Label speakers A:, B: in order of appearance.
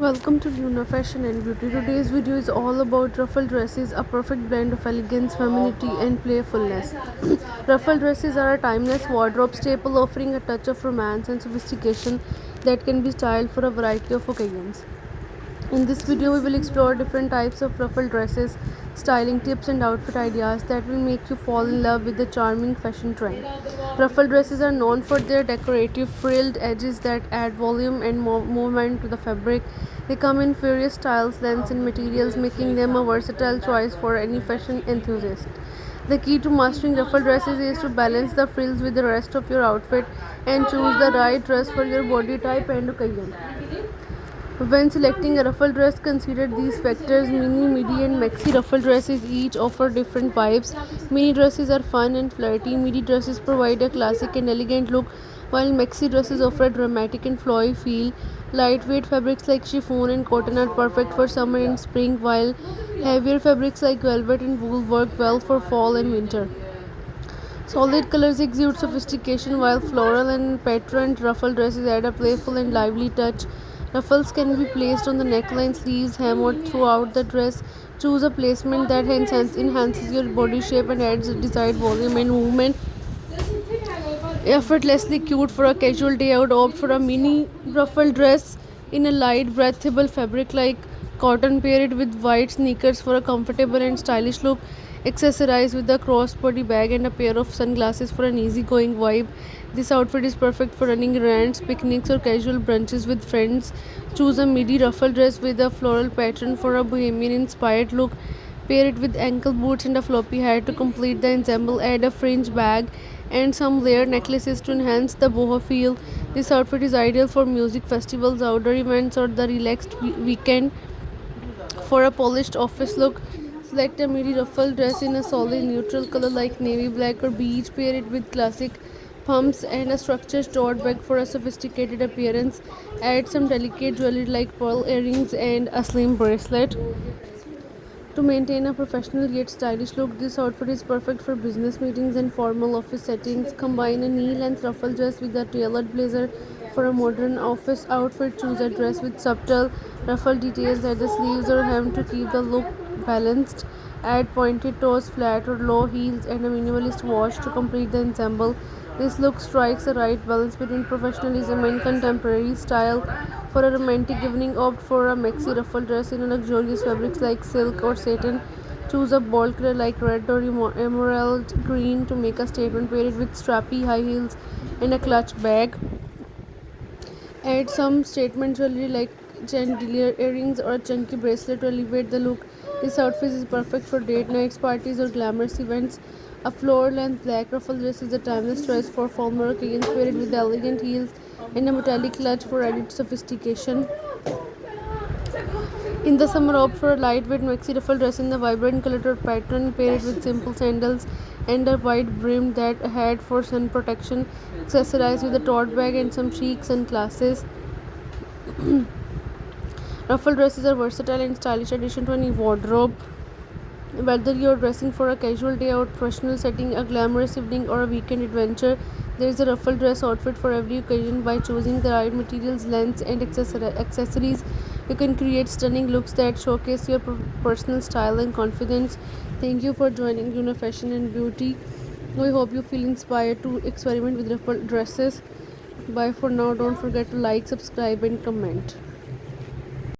A: Welcome to Luna Fashion and Beauty. Today's video is all about ruffle dresses, a perfect blend of elegance, femininity, and playfulness. Ruffle dresses are a timeless wardrobe staple offering a touch of romance and sophistication that can be styled for a variety of occasions. In this video, we will explore different types of ruffle dresses, styling tips, and outfit ideas that will make you fall in love with the charming fashion trend. Ruffle dresses are known for their decorative frilled edges that add volume and movement to the fabric. They come in various styles, lengths, and materials, making them a versatile choice for any fashion enthusiast. The key to mastering ruffle dresses is to balance the frills with the rest of your outfit and choose the right dress for your body type and occasion. When selecting a ruffle dress, consider these factors. Mini, midi, and maxi ruffle dresses each offer different vibes. Mini dresses are fun and flirty. Midi dresses provide a classic and elegant look, while maxi dresses offer a dramatic and flowy feel. Lightweight fabrics like chiffon and cotton are perfect for summer and spring, while heavier fabrics like velvet and wool work well for fall and winter. Solid colors exude sophistication, while floral and patterned ruffle dresses add a playful and lively touch. Ruffles can be placed on the neckline, sleeves, hem, or throughout the dress. Choose a placement that enhances your body shape and adds desired volume and movement. Effortlessly cute for a casual day out, opt for a mini ruffle dress in a light, breathable fabric like cotton. Pair it with white sneakers for a comfortable and stylish look. Accessorize with a crossbody bag and a pair of sunglasses for an easygoing vibe. This outfit is perfect for running errands, picnics, or casual brunches with friends. Choose a midi ruffle dress with a floral pattern for a bohemian inspired look. Pair it with ankle boots and a floppy hat to complete the ensemble. Add a fringe bag and some layered necklaces to enhance the boho feel. This outfit is ideal for music festivals, outdoor events, or the relaxed weekend. For a polished office look, select a midi ruffle dress in a solid neutral color like navy black or beige. Pair it with classic pumps and a structured tote bag for a sophisticated appearance. Add some delicate jewelry like pearl earrings and a slim bracelet. To maintain a professional yet stylish look, this outfit is perfect for business meetings and formal office settings. Combine a knee-length ruffle dress with a tailored blazer for a modern office outfit. Choose a dress with subtle ruffle details at the sleeves or hem to keep the look balanced. Add pointed toes, flat or low heels, and a minimalist wash to complete the ensemble. This look strikes the right balance between professionalism and contemporary style. For a romantic evening, opt for a maxi ruffle dress in a luxurious fabrics like silk or satin. Choose a bold color like red or emerald green to make a statement. Pair it with strappy high heels and a clutch bag. Add some statement jewelry like chandelier earrings or a chunky bracelet to elevate the look. This outfit is perfect for date nights, parties, or glamorous events. A floor-length black ruffle dress is a timeless choice for formal occasions. Pair it with elegant heels and a metallic clutch for added sophistication. In the summer, opt for a lightweight maxi ruffle dress in the vibrant color or pattern. Pair it with simple sandals and a wide brimmed that hat for sun protection. Accessorize with a tote bag and some chic sunglasses. Ruffle dresses are versatile and stylish addition to any wardrobe. Whether you're dressing for a casual day out, professional setting, a glamorous evening, or a weekend adventure, there is a ruffle dress outfit for every occasion. By choosing the right materials, lengths, and accessories, you can create stunning looks that showcase your personal style and confidence. Thank you for joining Luna Fashion and Beauty. We hope you feel inspired to experiment with ruffle dresses. Bye for now. Don't forget to like, subscribe, and comment.